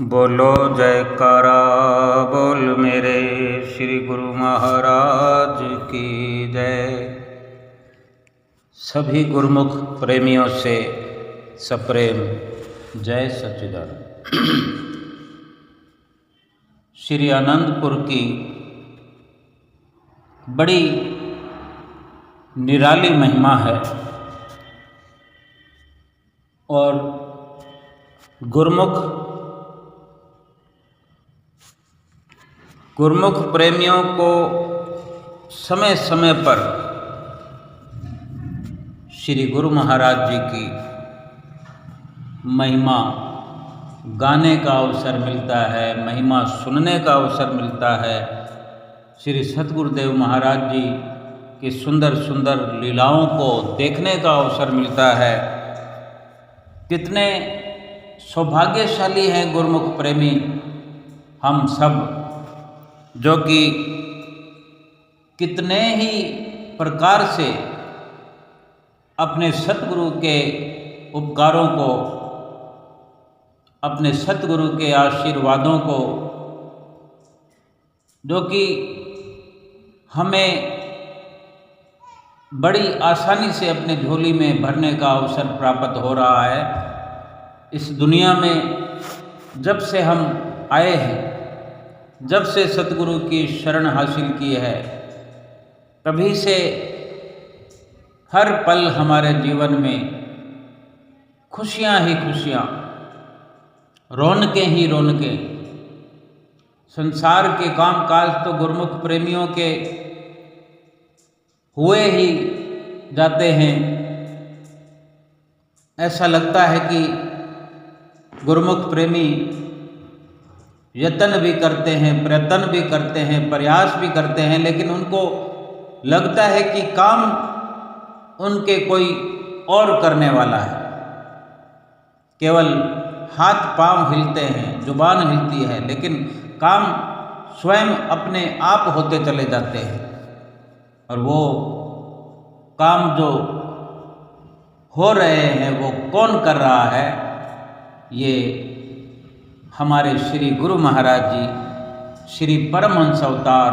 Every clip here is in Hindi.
बोलो जयकारा बोल मेरे श्री गुरु महाराज की जय। सभी गुरुमुख प्रेमियों से सप्रेम जय सच्चिदानंद। श्री आनंदपुर की बड़ी निराली महिमा है और गुरुमुख प्रेमियों को समय समय पर श्री गुरु महाराज जी की महिमा गाने का अवसर मिलता है, महिमा सुनने का अवसर मिलता है। श्री सतगुरुदेव महाराज जी की सुंदर सुंदर लीलाओं को देखने का अवसर मिलता है। कितने सौभाग्यशाली हैं गुरुमुख प्रेमी हम सब, जो कि कितने ही प्रकार से अपने सतगुरु के उपकारों को, अपने सतगुरु के आशीर्वादों को, जो कि हमें बड़ी आसानी से अपने झोली में भरने का अवसर प्राप्त हो रहा है। इस दुनिया में जब से हम आए हैं, जब से सतगुरु की शरण हासिल की है, तभी से हर पल हमारे जीवन में खुशियां ही खुशियां, रौनकें ही रौनकें। संसार के कामकाज तो गुरुमुख प्रेमियों के हुए ही जाते हैं। ऐसा लगता है कि गुरुमुख प्रेमी यत्न भी करते हैं, प्रयत्न भी करते हैं, प्रयास भी करते हैं, लेकिन उनको लगता है कि काम उनके कोई और करने वाला है। केवल हाथ पांव हिलते हैं, जुबान हिलती है, लेकिन काम स्वयं अपने आप होते चले जाते हैं। और वो काम जो हो रहे हैं वो कौन कर रहा है, ये हमारे श्री गुरु महाराज जी, श्री परमहंस अवतार,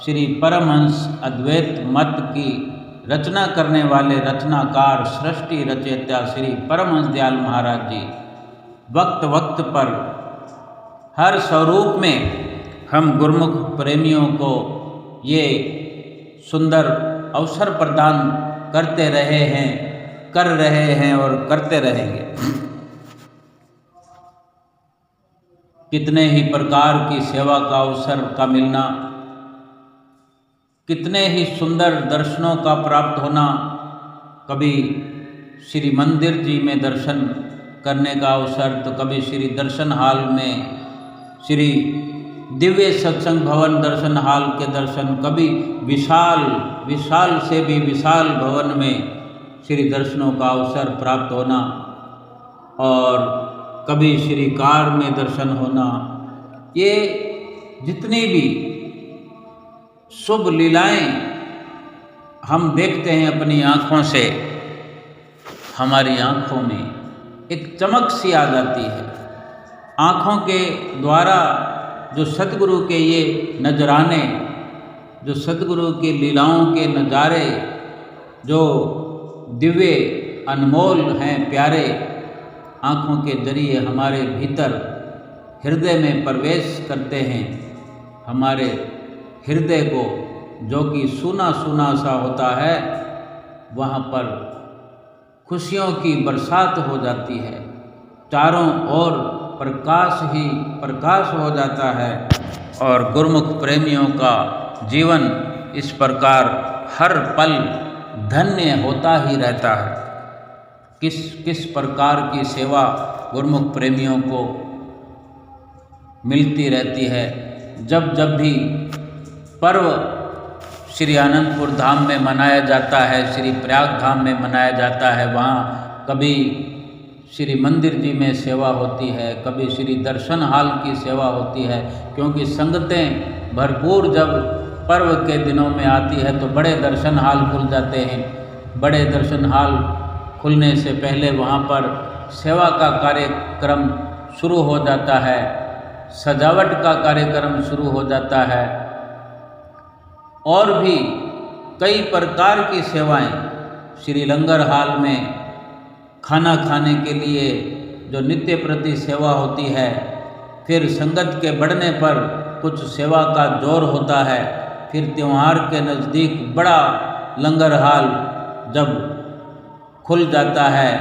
श्री परमहंस अद्वैत मत की रचना करने वाले रचनाकार, सृष्टि रचयिता श्री परमहंस दयाल महाराज जी वक्त वक्त पर हर स्वरूप में हम गुरुमुख प्रेमियों को ये सुंदर अवसर प्रदान करते रहे हैं, कर रहे हैं और करते रहेंगे। कितने ही प्रकार की सेवा का अवसर का मिलना, कितने ही सुंदर दर्शनों का प्राप्त होना। कभी श्री मंदिर जी में दर्शन करने का अवसर, तो कभी श्री दर्शन हाल में, श्री दिव्य सत्संग भवन दर्शन हाल के दर्शन, कभी विशाल से भी विशाल भवन में श्री दर्शनों का अवसर प्राप्त होना, और कभी श्री कार में दर्शन होना। ये जितनी भी शुभ लीलाएं हम देखते हैं अपनी आँखों से, हमारी आँखों में एक चमक सी आ जाती है। आँखों के द्वारा जो सतगुरु के ये नजराने, जो सतगुरु की लीलाओं के नज़ारे, जो दिव्य अनमोल हैं, प्यारे, आँखों के जरिए हमारे भीतर हृदय में प्रवेश करते हैं। हमारे हृदय को, जो कि सूना सूना सा होता है, वहाँ पर खुशियों की बरसात हो जाती है। चारों ओर प्रकाश ही प्रकाश हो जाता है और गुरुमुख प्रेमियों का जीवन इस प्रकार हर पल धन्य होता ही रहता है। किस प्रकार की सेवा गुरुमुख प्रेमियों को मिलती रहती है। जब भी पर्व श्री आनंदपुर धाम में मनाया जाता है, श्री प्रयाग धाम में मनाया जाता है, वहाँ कभी श्री मंदिर जी में सेवा होती है, कभी श्री दर्शन हाल की सेवा होती है। क्योंकि संगतें भरपूर जब पर्व के दिनों में आती है तो बड़े दर्शन हाल खुल जाते हैं। बड़े दर्शन हाल खुलने से पहले वहाँ पर सेवा का कार्यक्रम शुरू हो जाता है, सजावट का कार्यक्रम शुरू हो जाता है और भी कई प्रकार की सेवाएं श्री लंगर हाल में खाना खाने के लिए जो नित्य प्रति सेवा होती है, फिर संगत के बढ़ने पर कुछ सेवा का जोर होता है, फिर त्यौहार के नज़दीक बड़ा लंगर हाल जब खुल जाता है,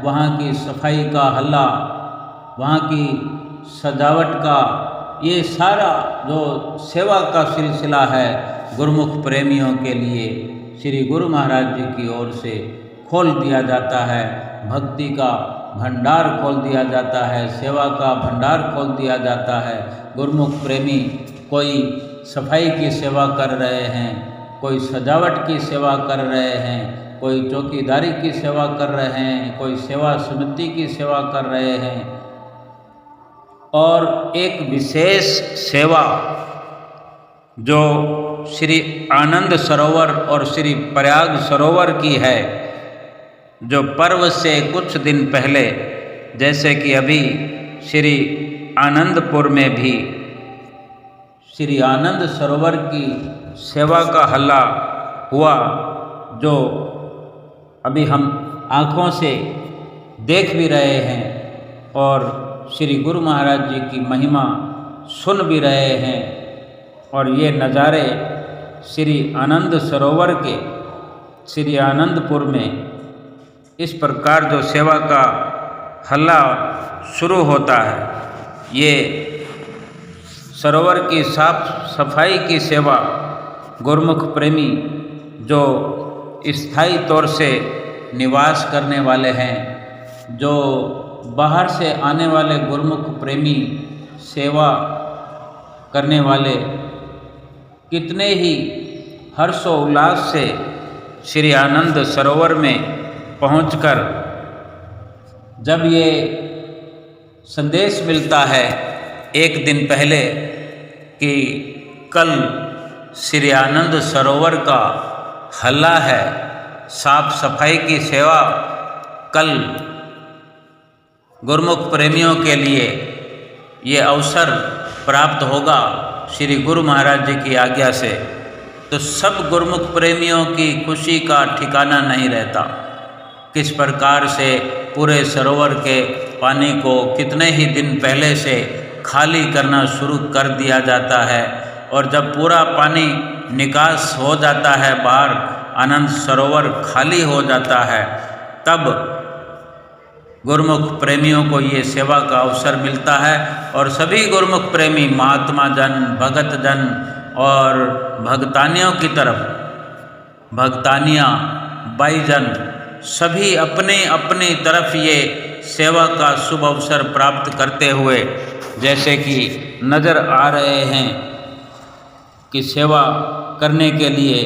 वहाँ की सफाई का हल्ला, वहाँ की सजावट का ये सारा जो सेवा का सिलसिला है गुरुमुख प्रेमियों के लिए श्री गुरु महाराज जी की ओर से खोल दिया जाता है। भक्ति का भंडार खोल दिया जाता है, सेवा का भंडार खोल दिया जाता है। गुरुमुख प्रेमी कोई सफाई की सेवा कर रहे हैं, कोई सजावट की सेवा कर रहे हैं, कोई चौकीदारी की सेवा कर रहे हैं, कोई सेवा समिति की सेवा कर रहे हैं और एक विशेष सेवा जो श्री आनंद सरोवर और श्री प्रयाग सरोवर की है, जो पर्व से कुछ दिन पहले जैसे कि अभी श्री आनंदपुर में भी श्री आनंद सरोवर की सेवा का हल्ला हुआ, जो अभी हम आँखों से देख भी रहे हैं और श्री गुरु महाराज जी की महिमा सुन भी रहे हैं। और ये नज़ारे श्री आनंद सरोवर के श्री आनंदपुर में इस प्रकार जो सेवा का हल्ला शुरू होता है, ये सरोवर की साफ सफाई की सेवा गुरुमुख प्रेमी जो स्थायी तौर से निवास करने वाले हैं, जो बाहर से आने वाले गुरुमुख प्रेमी सेवा करने वाले कितने ही हर्षोल्लास से श्री आनंद सरोवर में पहुंचकर जब ये संदेश मिलता है एक दिन पहले कि कल श्री आनंद सरोवर का हल्ला है, साफ सफाई की सेवा कल गुरुमुख प्रेमियों के लिए ये अवसर प्राप्त होगा श्री गुरु महाराज जी की आज्ञा से, तो सब गुरुमुख प्रेमियों की खुशी का ठिकाना नहीं रहता। किस प्रकार से पूरे सरोवर के पानी को कितने ही दिन पहले से खाली करना शुरू कर दिया जाता है और जब पूरा पानी निकास हो जाता है बाहर, आनंद सरोवर खाली हो जाता है, तब गुरुमुख प्रेमियों को ये सेवा का अवसर मिलता है और सभी गुरुमुख प्रेमी महात्मा जन, भगत जन और भगतानियों की तरफ भगतानियाँ बाईजन सभी अपने अपनी तरफ ये सेवा का शुभ अवसर प्राप्त करते हुए जैसे कि नज़र आ रहे हैं कि सेवा करने के लिए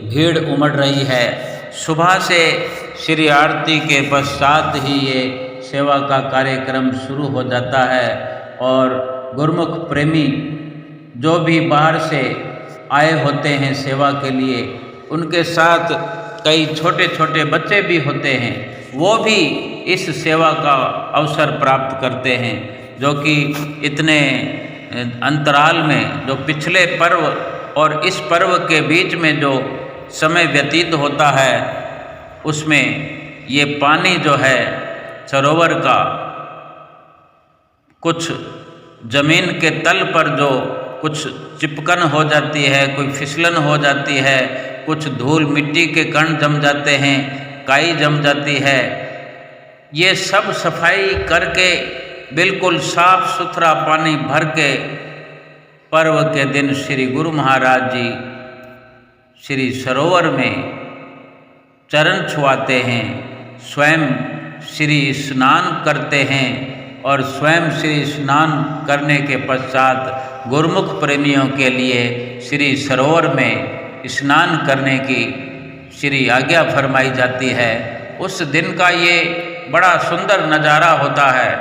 भीड़ उमड़ रही है। सुबह से श्री आरती के पश्चात ही ये सेवा का कार्यक्रम शुरू हो जाता है और गुरुमुख प्रेमी जो भी बाहर से आए होते हैं सेवा के लिए, उनके साथ कई छोटे छोटे बच्चे भी होते हैं, वो भी इस सेवा का अवसर प्राप्त करते हैं, जो कि इतने अंतराल में जो पिछले पर्व और इस पर्व के बीच में जो समय व्यतीत होता है, उसमें ये पानी जो है सरोवर का कुछ ज़मीन के तल पर जो कुछ चिपकन हो जाती है, कोई फिसलन हो जाती है, कुछ धूल मिट्टी के कण जम जाते हैं, काई जम जाती है, ये सब सफाई करके बिल्कुल साफ सुथरा पानी भर के पर्व के दिन श्री गुरु महाराज जी श्री सरोवर में चरण छुआते हैं, स्वयं श्री स्नान करते हैं और स्वयं श्री स्नान करने के पश्चात गुरुमुख प्रेमियों के लिए श्री सरोवर में स्नान करने की श्री आज्ञा फरमाई जाती है। उस दिन का ये बड़ा सुंदर नज़ारा होता है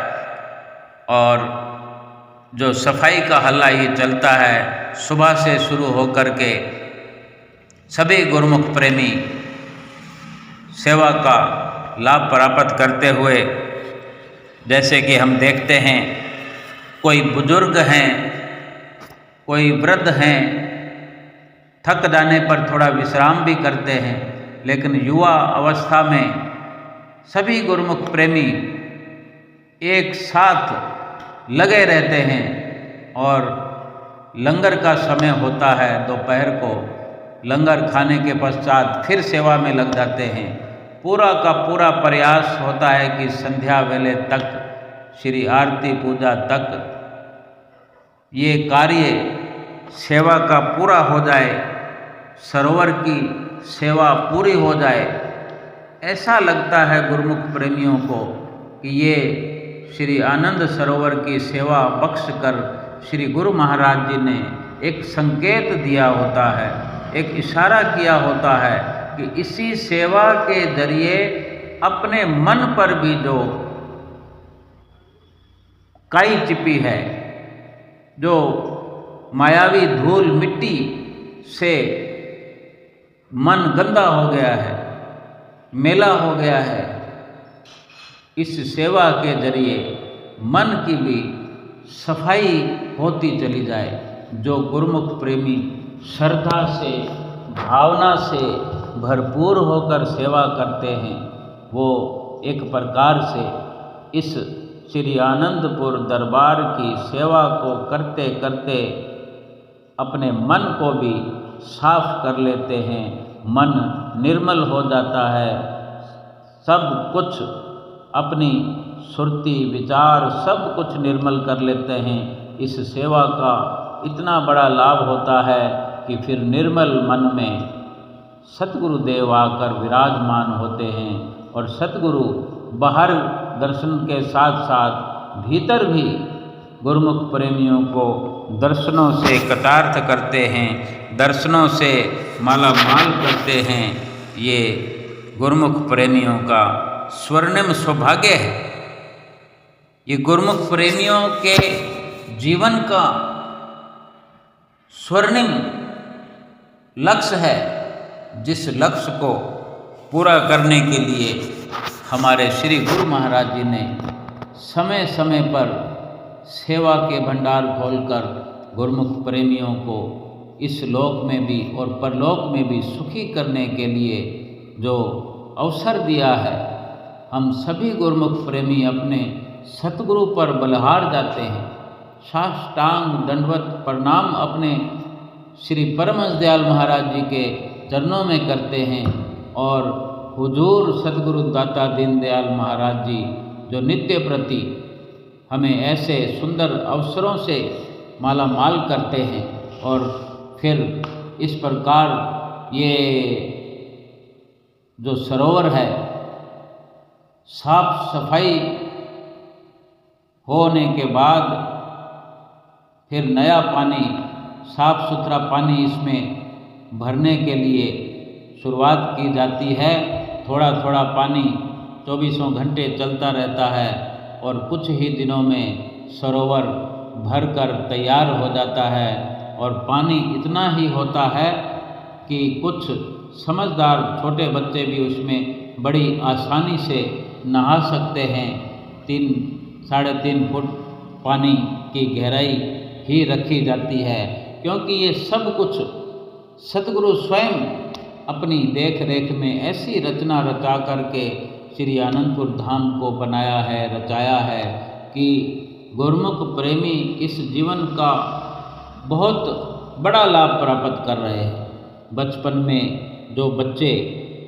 और जो सफाई का हल्ला ये चलता है सुबह से शुरू होकर के सभी गुरुमुख प्रेमी सेवा का लाभ प्राप्त करते हुए, जैसे कि हम देखते हैं कोई बुजुर्ग हैं, कोई वृद्ध हैं, थक जाने पर थोड़ा विश्राम भी करते हैं, लेकिन युवा अवस्था में सभी गुरुमुख प्रेमी एक साथ लगे रहते हैं और लंगर का समय होता है दोपहर को, लंगर खाने के पश्चात फिर सेवा में लग जाते हैं। पूरा का पूरा प्रयास होता है कि संध्या वेले तक, श्री आरती पूजा तक ये कार्य सेवा का पूरा हो जाए, सरोवर की सेवा पूरी हो जाए। ऐसा लगता है गुरुमुख प्रेमियों को कि ये श्री आनंद सरोवर की सेवा बख्श कर श्री गुरु महाराज जी ने एक संकेत दिया होता है, एक इशारा किया होता है कि इसी सेवा के जरिए अपने मन पर भी जो काई चिपी है, जो मायावी धूल मिट्टी से मन गंदा हो गया है, मेला हो गया है, इस सेवा के जरिए मन की भी सफाई होती चली जाए। जो गुरुमुख प्रेमी श्रद्धा से, भावना से भरपूर होकर सेवा करते हैं, वो एक प्रकार से इस श्री आनंदपुर दरबार की सेवा को करते करते अपने मन को भी साफ कर लेते हैं। मन निर्मल हो जाता है, सब कुछ अपनी सुरती विचार सब कुछ निर्मल कर लेते हैं। इस सेवा का इतना बड़ा लाभ होता है कि फिर निर्मल मन में सतगुरुदेव आकर विराजमान होते हैं और सतगुरु बाहर दर्शन के साथ साथ भीतर भी गुरुमुख प्रेमियों को दर्शनों से कटार्थ करते हैं, दर्शनों से माला माल करते हैं। ये गुरुमुख प्रेमियों का स्वर्णिम सौभाग्य है। ये गुरुमुख प्रेमियों के जीवन का स्वर्णिम लक्ष्य है, जिस लक्ष्य को पूरा करने के लिए हमारे श्री गुरु महाराज जी ने समय समय पर सेवा के भंडार खोलकर गुरुमुख प्रेमियों को इस लोक में भी और परलोक में भी सुखी करने के लिए जो अवसर दिया है। हम सभी गुरुमुख प्रेमी अपने सतगुरु पर बलहार जाते हैं, साष्टांग दंडवत प्रणाम अपने श्री परमहंस दयाल महाराज जी के चरणों में करते हैं और हुजूर सतगुरु दाता दीनदयाल महाराज जी जो नित्य प्रति हमें ऐसे सुंदर अवसरों से माला माल करते हैं और फिर इस प्रकार ये जो सरोवर है साफ सफाई होने के बाद फिर नया पानी, साफ सुथरा पानी इसमें भरने के लिए शुरुआत की जाती है। थोड़ा थोड़ा पानी 24 घंटे चलता रहता है और कुछ ही दिनों में सरोवर भरकर तैयार हो जाता है और पानी इतना ही होता है कि कुछ समझदार छोटे बच्चे भी उसमें बड़ी आसानी से नहा सकते हैं। 3-3.5 फुट पानी की गहराई ही रखी जाती है, क्योंकि ये सब कुछ सतगुरु स्वयं अपनी देख रेख में ऐसी रचना रचा करके श्री आनंदपुर धाम को बनाया है, रचाया है कि गुरुमुख प्रेमी इस जीवन का बहुत बड़ा लाभ प्राप्त कर रहे हैं। बचपन में जो बच्चे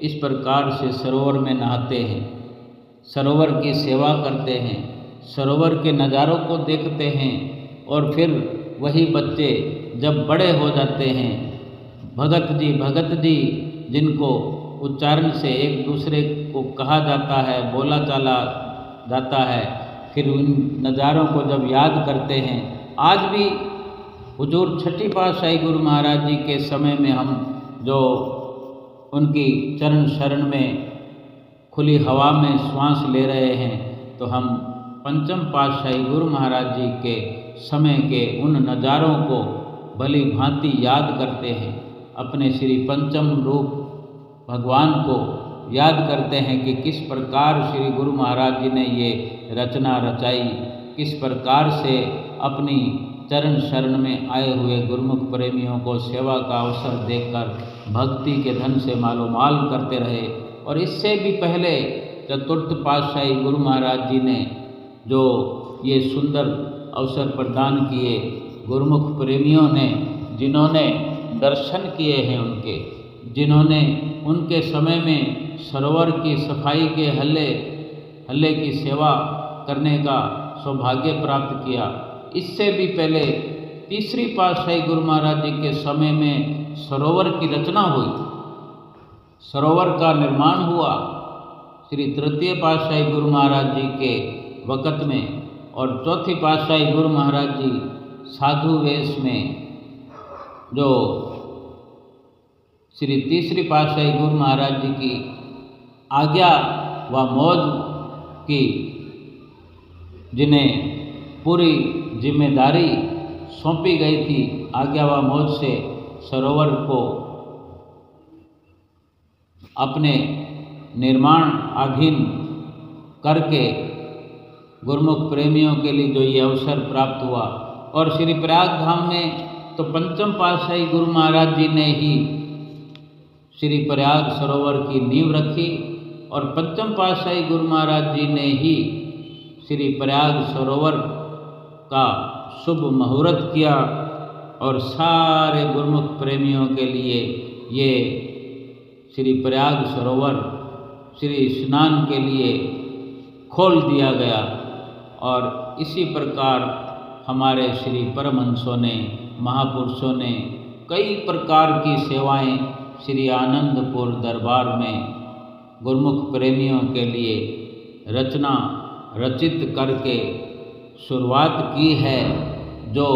इस प्रकार से सरोवर में नहाते हैं, सरोवर की सेवा करते हैं, सरोवर के नज़ारों को देखते हैं और फिर वही बच्चे जब बड़े हो जाते हैं, भगत जी जिनको उच्चारण से एक दूसरे को कहा जाता है, बोला चाला जाता है, फिर उन नज़ारों को जब याद करते हैं, आज भी हुजूर छठी पातशाही गुरु महाराज जी के समय में हम जो उनकी चरण शरण में खुली हवा में श्वास ले रहे हैं, तो हम पंचम पातशाही गुरु महाराज जी के समय के उन नज़ारों को भली भांति याद करते हैं। अपने श्री पंचम रूप भगवान को याद करते हैं कि किस प्रकार श्री गुरु महाराज जी ने ये रचना रचाई, किस प्रकार से अपनी चरण शरण में आए हुए गुरुमुख प्रेमियों को सेवा का अवसर देकर भक्ति के धन से मालोमाल करते रहे। और इससे भी पहले चतुर्थ पातशाही गुरु महाराज जी ने जो ये सुंदर अवसर प्रदान किए, गुरुमुख प्रेमियों ने जिन्होंने दर्शन किए हैं उनके, जिन्होंने उनके समय में सरोवर की सफाई के हल्ले की सेवा करने का सौभाग्य प्राप्त किया। इससे भी पहले तीसरी पातशाही गुरु महाराज जी के समय में सरोवर की रचना हुई, सरोवर का निर्माण हुआ श्री तृतीय पातशाही गुरु महाराज जी के वक़्त में। और चौथी पातशाही गुरु महाराज जी साधु वेश में, जो श्री तीसरी पातशाही गुरु महाराज जी की आज्ञा व मौज की, जिन्हें पूरी जिम्मेदारी सौंपी गई थी, आज्ञा व मौज से सरोवर को अपने निर्माण अधीन करके गुरुमुख प्रेमियों के लिए जो ये अवसर प्राप्त हुआ। और श्री प्रयाग धाम में तो पंचम पातशाही गुरु महाराज जी ने ही श्री प्रयाग सरोवर की नींव रखी और पंचम पातशाही गुरु महाराज जी ने ही श्री प्रयाग सरोवर का शुभ मुहूर्त किया और सारे गुरुमुख प्रेमियों के लिए ये श्री प्रयाग सरोवर श्री स्नान के लिए खोल दिया गया। और इसी प्रकार हमारे श्री परमहंसों ने, महापुरुषों ने कई प्रकार की सेवाएं श्री आनंदपुर दरबार में गुरुमुख प्रेमियों के लिए रचित करके शुरुआत की है, जो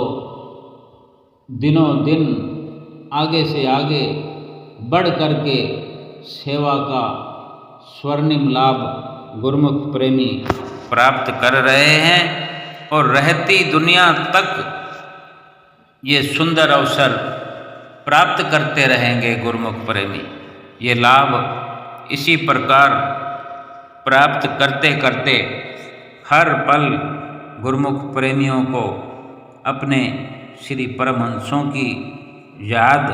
दिनों दिन आगे से आगे बढ़ करके सेवा का स्वर्णिम लाभ गुरुमुख प्रेमी प्राप्त कर रहे हैं और रहती दुनिया तक ये सुंदर अवसर प्राप्त करते रहेंगे गुरुमुख प्रेमी। ये लाभ इसी प्रकार प्राप्त करते करते हर पल गुरुमुख प्रेमियों को अपने श्री परमहंसों की याद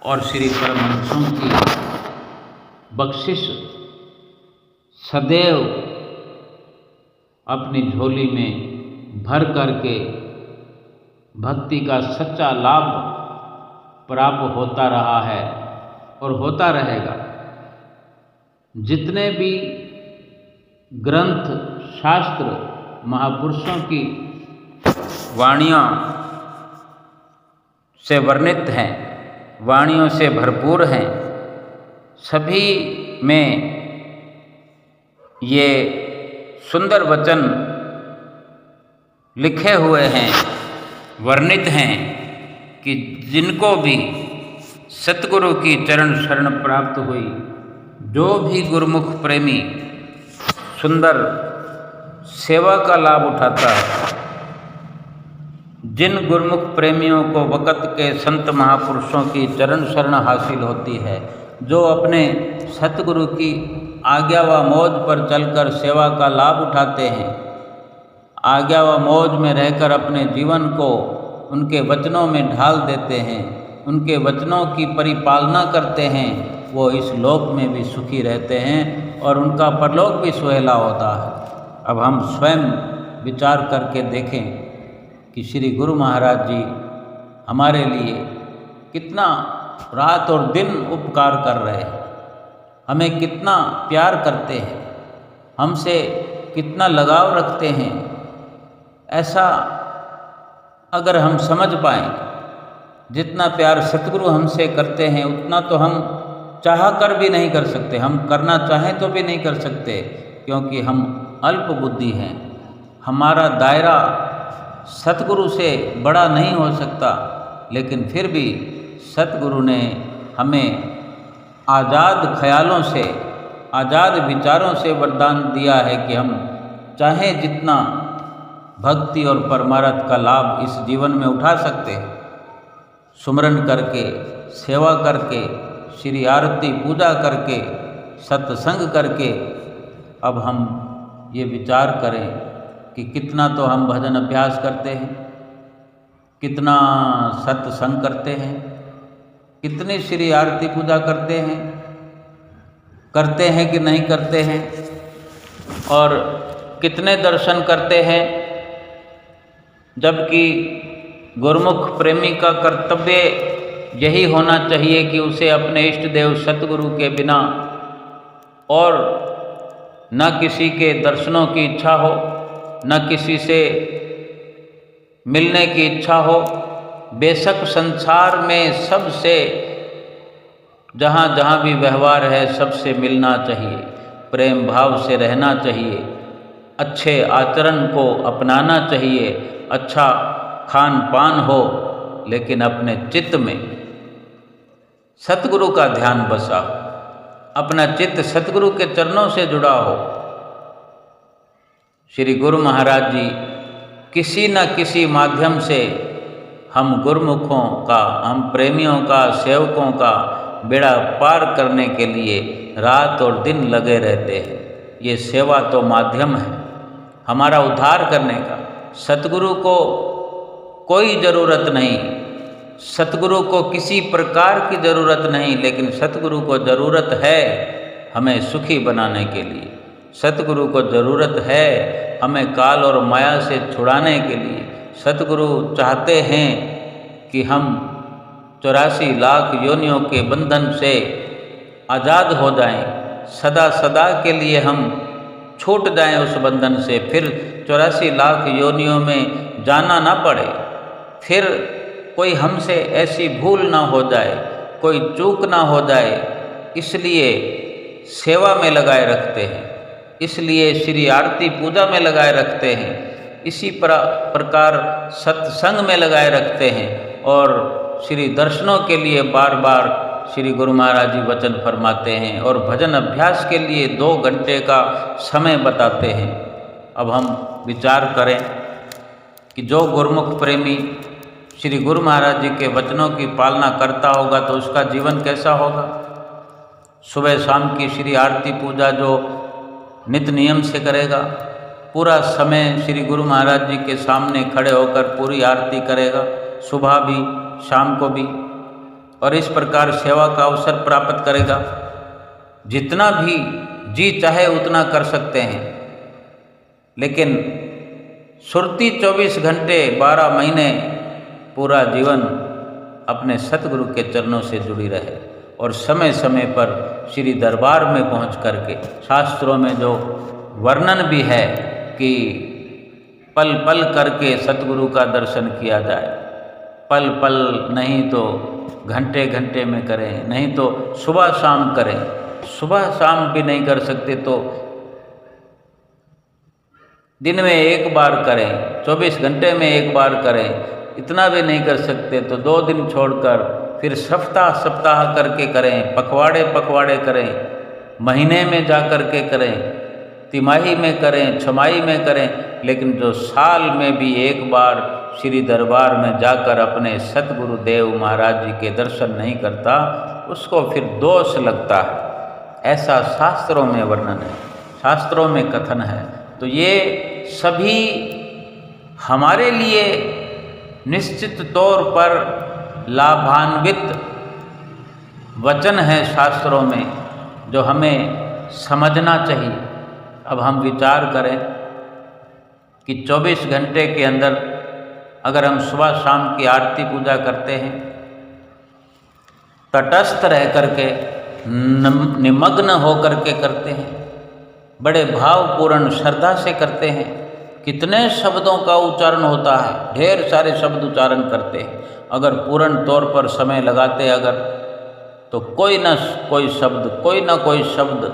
और श्री परमहंसों की बख्शिश सदैव अपनी झोली में भर करके भक्ति का सच्चा लाभ प्राप्त होता रहा है और होता रहेगा। जितने भी ग्रंथ, शास्त्र, महापुरुषों की वाणियाँ से वर्णित हैं, वाणियों से भरपूर हैं, सभी में ये सुंदर वचन लिखे हुए हैं, वर्णित हैं कि जिनको भी सतगुरु की चरण शरण प्राप्त हुई, जो भी गुरुमुख प्रेमी सुंदर सेवा का लाभ उठाता है, जिन गुरुमुख प्रेमियों को वक़्त के संत महापुरुषों की चरण शरण हासिल होती है, जो अपने सतगुरु की आज्ञा व मौज पर चलकर सेवा का लाभ उठाते हैं, आज्ञा व मौज में रहकर अपने जीवन को उनके वचनों में ढाल देते हैं, उनके वचनों की परिपालना करते हैं, वो इस लोक में भी सुखी रहते हैं और उनका परलोक भी सुहेला होता है। अब हम स्वयं विचार करके देखें कि श्री गुरु महाराज जी हमारे लिए कितना रात और दिन उपकार कर रहे हैं, हमें कितना प्यार करते हैं, हमसे कितना लगाव रखते हैं। ऐसा अगर हम समझ पाएँ, जितना प्यार सतगुरु हमसे करते हैं उतना तो हम चाह कर भी नहीं कर सकते, हम करना चाहें तो भी नहीं कर सकते, क्योंकि हम अल्प बुद्धि हैं। हमारा दायरा सतगुरु से बड़ा नहीं हो सकता, लेकिन फिर भी सतगुरु ने हमें आज़ाद ख्यालों से, आज़ाद विचारों से वरदान दिया है कि हम चाहें जितना भक्ति और परमार्थ का लाभ इस जीवन में उठा सकते हैं। सुमरन करके, सेवा करके, श्री आरती पूजा करके, सत्संग करके। अब हम ये विचार करें कि कितना तो हम भजन अभ्यास करते हैं, कितना सत्संग करते हैं, कितनी श्री आरती पूजा करते हैं कि नहीं करते हैं, और कितने दर्शन करते हैं। जबकि गुरुमुख प्रेमी का कर्तव्य यही होना चाहिए कि उसे अपने इष्ट देव सतगुरु के बिना और न किसी के दर्शनों की इच्छा हो, न किसी से मिलने की इच्छा हो। बेशक संसार में सबसे जहाँ जहाँ भी व्यवहार है सबसे मिलना चाहिए, प्रेम भाव से रहना चाहिए, अच्छे आचरण को अपनाना चाहिए, अच्छा खान पान हो, लेकिन अपने चित्त में सतगुरु का ध्यान बसा, अपना चित्त सतगुरु के चरणों से जुड़ा हो। श्री गुरु महाराज जी किसी न किसी माध्यम से हम गुरुमुखों का, हम प्रेमियों का, सेवकों का बेड़ा पार करने के लिए रात और दिन लगे रहते हैं। ये सेवा तो माध्यम है हमारा उद्धार करने का। सतगुरु को कोई ज़रूरत नहीं, सतगुरु को किसी प्रकार की ज़रूरत नहीं, लेकिन सतगुरु को ज़रूरत है हमें सुखी बनाने के लिए। सतगुरु को ज़रूरत है हमें काल और माया से छुड़ाने के लिए। सतगुरु चाहते हैं कि हम 84 लाख योनियों के बंधन से आज़ाद हो जाएं, सदा सदा के लिए हम छूट जाएं उस बंधन से, फिर 84 लाख योनियों में जाना ना पड़े, फिर कोई हमसे ऐसी भूल ना हो जाए, कोई चूक ना हो जाए। इसलिए सेवा में लगाए रखते हैं, इसलिए श्री आरती पूजा में लगाए रखते हैं, इसी प्रकार सत्संग में लगाए रखते हैं, और श्री दर्शनों के लिए बार बार श्री गुरु महाराज जी वचन फरमाते हैं, और भजन अभ्यास के लिए 2 घंटे का समय बताते हैं। अब हम विचार करें कि जो गुरुमुख प्रेमी श्री गुरु महाराज जी के वचनों की पालना करता होगा तो उसका जीवन कैसा होगा। सुबह शाम की श्री आरती पूजा जो नित्य नियम से करेगा, पूरा समय श्री गुरु महाराज जी के सामने खड़े होकर पूरी आरती करेगा, सुबह भी शाम को भी, और इस प्रकार सेवा का अवसर प्राप्त करेगा। जितना भी जी चाहे उतना कर सकते हैं, लेकिन सुरती 24 घंटे 12 महीने पूरा जीवन अपने सतगुरु के चरणों से जुड़ी रहे, और समय समय पर श्री दरबार में पहुंच करके शास्त्रों में जो वर्णन भी है कि पल पल करके सतगुरु का दर्शन किया जाए, पल पल नहीं तो घंटे घंटे में करें, नहीं तो सुबह शाम करें, सुबह शाम भी नहीं कर सकते तो दिन में 1 बार करें, 24 घंटे में 1 बार करें, इतना भी नहीं कर सकते तो 2 दिन छोड़कर फिर सप्ताह करके करें, पखवाड़े करें, महीने में जा कर के करें, तिमाही में करें, छमाही में करें, लेकिन जो साल में भी 1 बार श्री दरबार में जाकर अपने सतगुरु देव महाराज जी के दर्शन नहीं करता, उसको फिर दोष लगता है। ऐसा शास्त्रों में वर्णन है, शास्त्रों में कथन है। तो ये सभी हमारे लिए निश्चित तौर पर लाभान्वित वचन है शास्त्रों में, जो हमें समझना चाहिए। अब हम विचार करें कि 24 घंटे के अंदर अगर हम सुबह शाम की आरती पूजा करते हैं, तटस्थ रह करके, निमग्न हो करके करते हैं, बड़े भावपूर्ण श्रद्धा से करते हैं, कितने शब्दों का उच्चारण होता है, ढेर सारे शब्द उच्चारण करते हैं। अगर पूर्ण तौर पर समय लगाते अगर, तो कोई न कोई शब्द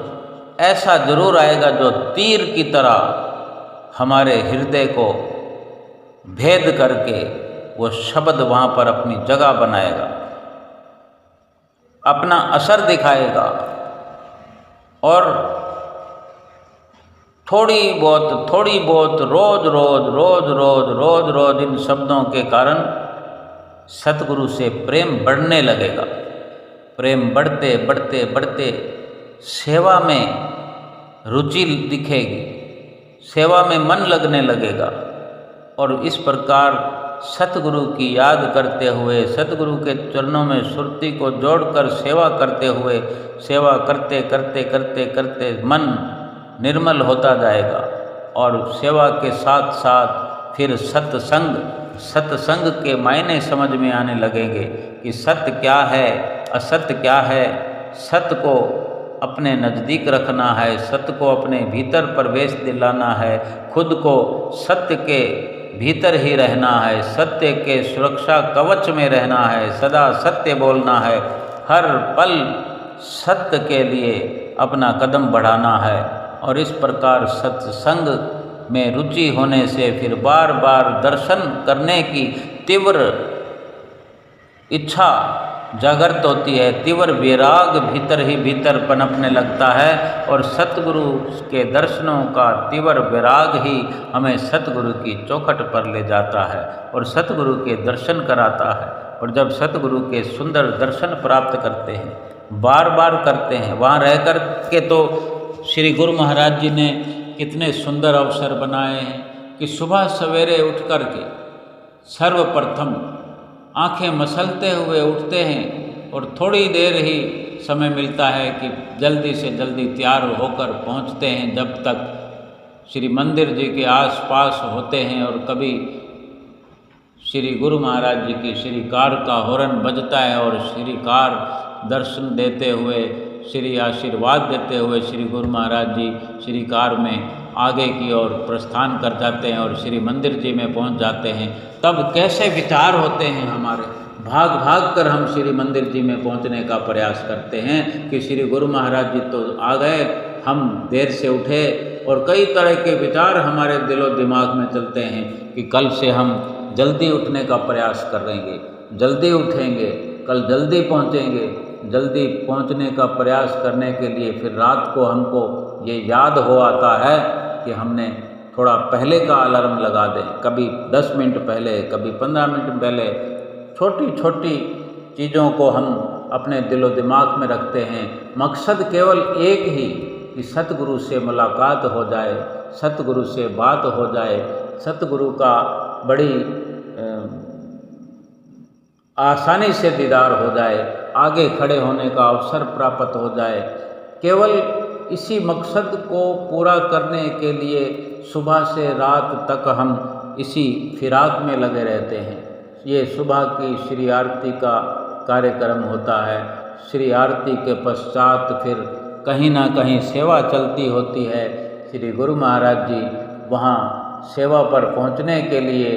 ऐसा जरूर आएगा जो तीर की तरह हमारे हृदय को भेद करके वो शब्द वहाँ पर अपनी जगह बनाएगा, अपना असर दिखाएगा, और थोड़ी बहुत रोज इन शब्दों के कारण सतगुरु से प्रेम बढ़ने लगेगा। प्रेम बढ़ते सेवा में रुचि दिखेगी, सेवा में मन लगने लगेगा। और इस प्रकार सतगुरु की याद करते हुए, सतगुरु के चरणों में सुरती को जोड़कर सेवा करते हुए, सेवा करते करते करते करते मन निर्मल होता जाएगा। और सेवा के साथ साथ फिर सत्संग के मायने समझ में आने लगेंगे कि सत्य क्या है, असत्य क्या है। सत्य को अपने नज़दीक रखना है, सत्य को अपने भीतर प्रवेश दिलाना है, खुद को सत्य के भीतर ही रहना है, सत्य के सुरक्षा कवच में रहना है, सदा सत्य बोलना है, हर पल सत्य के लिए अपना कदम बढ़ाना है। और इस प्रकार सत्संग में रुचि होने से फिर बार बार दर्शन करने की तीव्र इच्छा जागृत होती है, तीव्र वैराग भीतर ही भीतर पनपने लगता है। और सतगुरु के दर्शनों का तीव्र वैराग ही हमें सतगुरु की चौखट पर ले जाता है और सतगुरु के दर्शन कराता है। और जब सतगुरु के सुंदर दर्शन प्राप्त करते हैं, बार बार करते हैं, वहाँ रह कर के तो श्री गुरु महाराज जी ने कितने सुंदर अवसर बनाए हैं कि सुबह सवेरे उठ कर के सर्वप्रथम आंखें मसलते हुए उठते हैं और थोड़ी देर ही समय मिलता है कि जल्दी से जल्दी तैयार होकर पहुंचते हैं। जब तक श्री मंदिर जी के आसपास होते हैं और कभी श्री गुरु महाराज जी की श्री कार का हॉर्न बजता है और श्री कार दर्शन देते हुए, श्री आशीर्वाद देते हुए श्री गुरु महाराज जी श्री कार में आगे की ओर प्रस्थान कर जाते हैं और श्री मंदिर जी में पहुंच जाते हैं। तब कैसे विचार होते हैं हमारे, भाग भाग कर हम श्री मंदिर जी में पहुंचने का प्रयास करते हैं कि श्री गुरु महाराज जी तो आ गए, हम देर से उठे, और कई तरह के विचार हमारे दिलो दिमाग में चलते हैं कि कल से हम जल्दी उठने का प्रयास करेंगे, जल्दी उठेंगे, कल जल्दी पहुंचेंगे। जल्दी पहुंचने का प्रयास करने के लिए फिर रात को हमको ये याद हो आता है कि हमने थोड़ा पहले का अलार्म लगा दें, कभी 10 मिनट पहले, कभी 15 मिनट पहले। छोटी छोटी चीज़ों को हम अपने दिलो दिमाग में रखते हैं। मकसद केवल एक ही कि सतगुरु से मुलाकात हो जाए, सतगुरु से बात हो जाए, सतगुरु का बड़ी आसानी से दीदार हो जाए, आगे खड़े होने का अवसर प्राप्त हो जाए। केवल इसी मकसद को पूरा करने के लिए सुबह से रात तक हम इसी फिराक में लगे रहते हैं। ये सुबह की श्री आरती का कार्यक्रम होता है, श्री आरती के पश्चात फिर कहीं ना कहीं सेवा चलती होती है। श्री गुरु महाराज जी वहाँ सेवा पर पहुँचने के लिए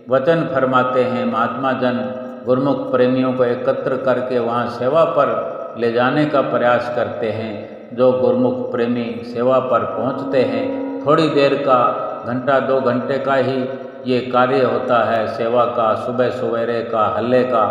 वचन फरमाते हैं। महात्मा जन गुरुमुख प्रेमियों को एकत्र करके वहाँ सेवा पर ले जाने का प्रयास करते हैं। जो गुरुमुख प्रेमी सेवा पर पहुँचते हैं, थोड़ी देर का, घंटा 2 घंटे का ही ये कार्य होता है सेवा का, सुबह सवेरे का, हल्ले का,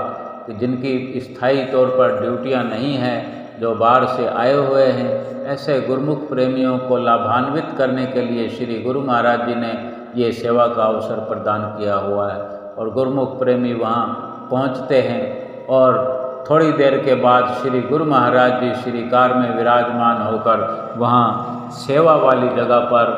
कि जिनकी स्थायी तौर पर ड्यूटियाँ नहीं हैं, जो बाहर से आए हुए हैं, ऐसे गुरुमुख प्रेमियों को लाभान्वित करने के लिए श्री गुरु महाराज जी ने ये सेवा का अवसर प्रदान किया हुआ है। और गुरुमुख प्रेमी वहाँ पहुँचते हैं और थोड़ी देर के बाद श्री गुरु महाराज जी श्री कार में विराजमान होकर वहाँ सेवा वाली जगह पर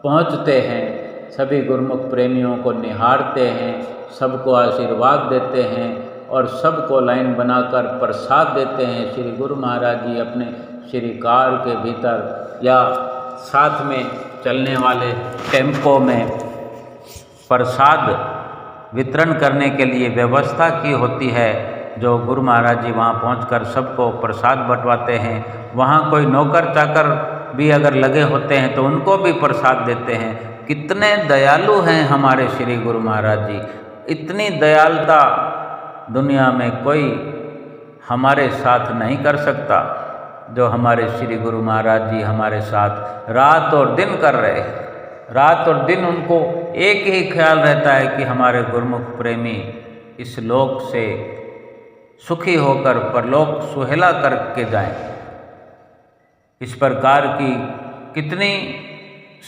पहुँचते हैं। सभी गुरुमुख प्रेमियों को निहारते हैं, सबको आशीर्वाद देते हैं और सबको लाइन बनाकर प्रसाद देते हैं। श्री गुरु महाराज जी अपने श्री कार के भीतर या साथ में चलने वाले टेम्पो में प्रसाद वितरण करने के लिए व्यवस्था की होती है। जो गुरु महाराज जी वहाँ पहुंचकर सबको प्रसाद बंटवाते हैं। वहाँ कोई नौकर चाकर भी अगर लगे होते हैं तो उनको भी प्रसाद देते हैं। कितने दयालु हैं हमारे श्री गुरु महाराज जी। इतनी दयालुता दुनिया में कोई हमारे साथ नहीं कर सकता जो हमारे श्री गुरु महाराज जी हमारे साथ रात और दिन कर रहे हैं। रात और दिन उनको एक ही ख्याल रहता है कि हमारे गुरुमुख प्रेमी इस लोक से सुखी होकर परलोक सुहेला करके जाएं। इस प्रकार की कितनी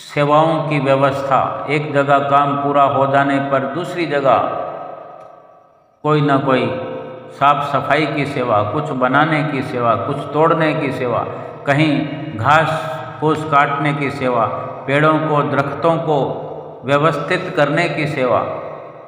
सेवाओं की व्यवस्था, एक जगह काम पूरा हो जाने पर दूसरी जगह कोई ना कोई साफ सफाई की सेवा, कुछ बनाने की सेवा, कुछ तोड़ने की सेवा, कहीं घास फूस काटने की सेवा, पेड़ों को, दरख्तों को व्यवस्थित करने की सेवा,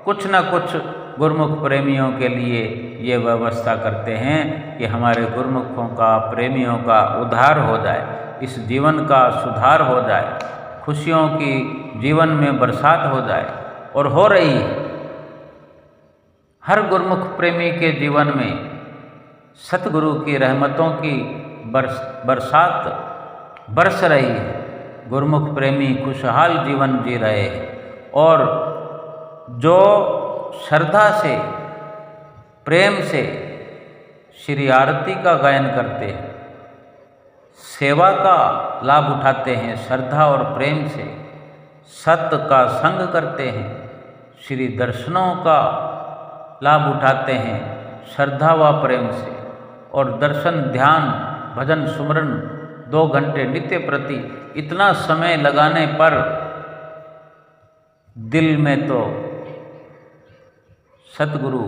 कुछ न कुछ गुरुमुख प्रेमियों के लिए ये व्यवस्था करते हैं कि हमारे गुरुमुखों का, प्रेमियों का उद्धार हो जाए, इस जीवन का सुधार हो जाए, खुशियों की जीवन में बरसात हो जाए, और हो रही है। हर गुरुमुख प्रेमी के जीवन में सतगुरु की रहमतों की बरसात बरस रही है। गुरुमुख प्रेमी खुशहाल जीवन जी रहे हैं, और जो श्रद्धा से, प्रेम से श्री आरती का गायन करते हैं, सेवा का लाभ उठाते हैं, श्रद्धा और प्रेम से सत्य का संग करते हैं, श्री दर्शनों का लाभ उठाते हैं श्रद्धा व प्रेम से, और दर्शन, ध्यान, भजन, सुमरन 2 घंटे नित्य प्रति इतना समय लगाने पर दिल में तो सतगुरु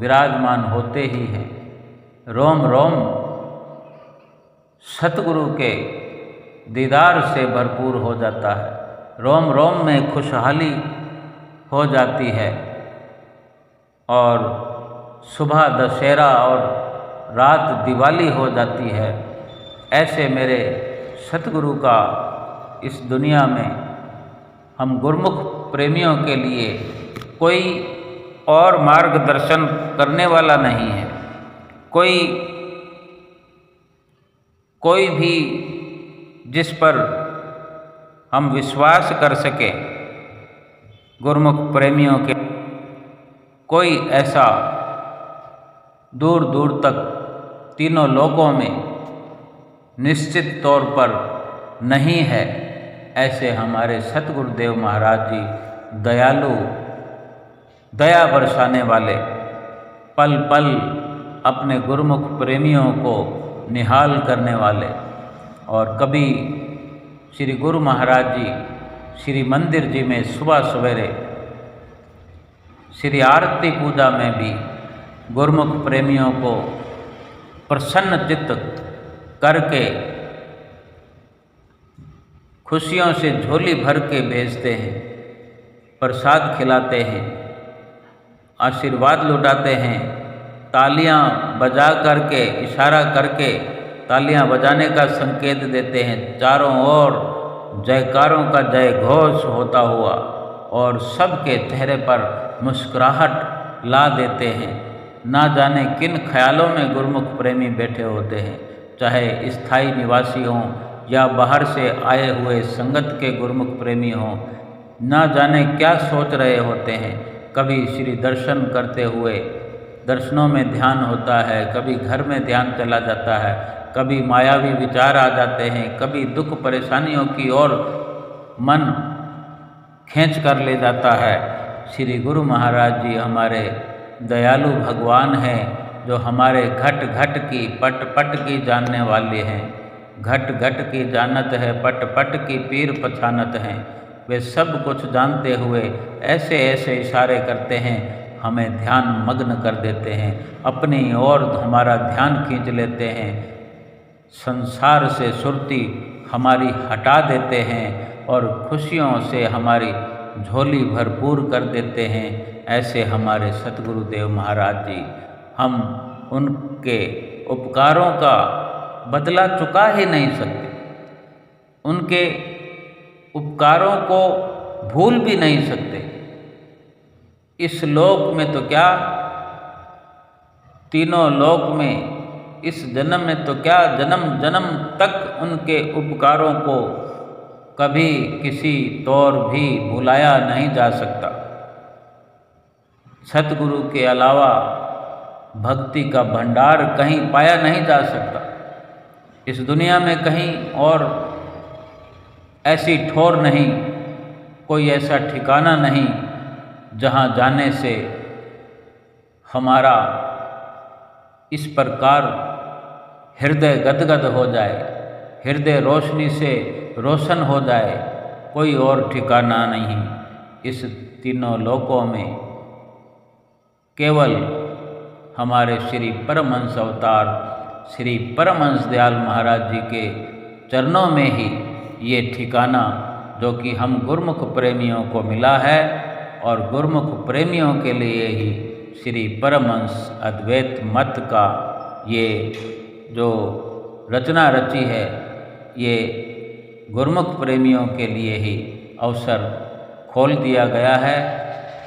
विराजमान होते ही हैं। रोम रोम सतगुरु के दीदार से भरपूर हो जाता है, रोम रोम में खुशहाली हो जाती है, और सुबह दशहरा और रात दिवाली हो जाती है। ऐसे मेरे सतगुरु का इस दुनिया में हम गुरुमुख प्रेमियों के लिए कोई और मार्गदर्शन करने वाला नहीं है। कोई भी जिस पर हम विश्वास कर सके गुरुमुख प्रेमियों के, कोई ऐसा दूर दूर तक तीनों लोकों में निश्चित तौर पर नहीं है। ऐसे हमारे सतगुरुदेव महाराज जी दयालु, दया बरसाने वाले, पल पल अपने गुरुमुख प्रेमियों को निहाल करने वाले, और कभी श्री गुरु महाराज जी श्री मंदिर जी में सुबह सवेरे श्री आरती पूजा में भी गुरुमुख प्रेमियों को प्रसन्न चित्त करके खुशियों से झोली भर के भेजते हैं, प्रसाद खिलाते हैं, आशीर्वाद लुटाते हैं, तालियां बजा करके, इशारा करके तालियां बजाने का संकेत देते हैं, चारों ओर जयकारों का जय घोष होता हुआ, और सबके चेहरे पर मुस्कुराहट ला देते हैं। ना जाने किन ख्यालों में गुरुमुख प्रेमी बैठे होते हैं, चाहे स्थायी निवासी हों या बाहर से आए हुए संगत के गुरुमुख प्रेमी हों, ना जाने क्या सोच रहे होते हैं। कभी श्री दर्शन करते हुए दर्शनों में ध्यान होता है, कभी घर में ध्यान चला जाता है, कभी मायावी विचार आ जाते हैं, कभी दुख परेशानियों की ओर मन खींच कर ले जाता है। श्री गुरु महाराज जी हमारे दयालु भगवान हैं, जो हमारे घट घट की, पट पट की जानने वाले हैं। घट घट की जानत है, पट पट की पीर पछानत हैं। वे सब कुछ जानते हुए ऐसे ऐसे इशारे करते हैं, हमें ध्यान मग्न कर देते हैं, अपनी ओर हमारा ध्यान खींच लेते हैं, संसार से सुरती हमारी हटा देते हैं, और खुशियों से हमारी झोली भरपूर कर देते हैं। ऐसे हमारे सतगुरुदेव महाराज जी, हम उनके उपकारों का बदला चुका ही नहीं सकते, उनके उपकारों को भूल भी नहीं सकते। इस लोक में तो क्या, तीनों लोक में, इस जन्म में तो क्या, जन्म जन्म तक उनके उपकारों को कभी किसी तौर भी भुलाया नहीं जा सकता। सतगुरु के अलावा भक्ति का भंडार कहीं पाया नहीं जा सकता। इस दुनिया में कहीं और ऐसी ठोर नहीं, कोई ऐसा ठिकाना नहीं जहाँ जाने से हमारा इस प्रकार हृदय गदगद हो जाए, हृदय रोशनी से रोशन हो जाए। कोई और ठिकाना नहीं इस तीनों लोकों में। केवल हमारे श्री परमहंस अवतार श्री परमहंस दयाल महाराज जी के चरणों में ही ये ठिकाना जो कि हम गुरुमुख प्रेमियों को मिला है, और गुरुमुख प्रेमियों के लिए ही श्री परमहंस अद्वैत मत का ये जो रचना रची है, ये गुरुमुख प्रेमियों के लिए ही अवसर खोल दिया गया है।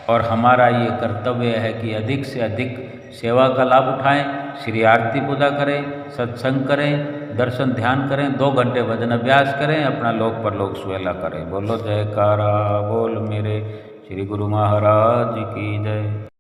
और हमारा ये कर्तव्य है कि अधिक से अधिक सेवा का लाभ उठाएं, श्री आरती पूजा करें, सत्संग करें, दर्शन ध्यान करें, 2 घंटे भजन अभ्यास करें, अपना लोक परलोक सुहेला करें। बोलो जयकारा बोल मेरे श्री गुरु महाराज की जय।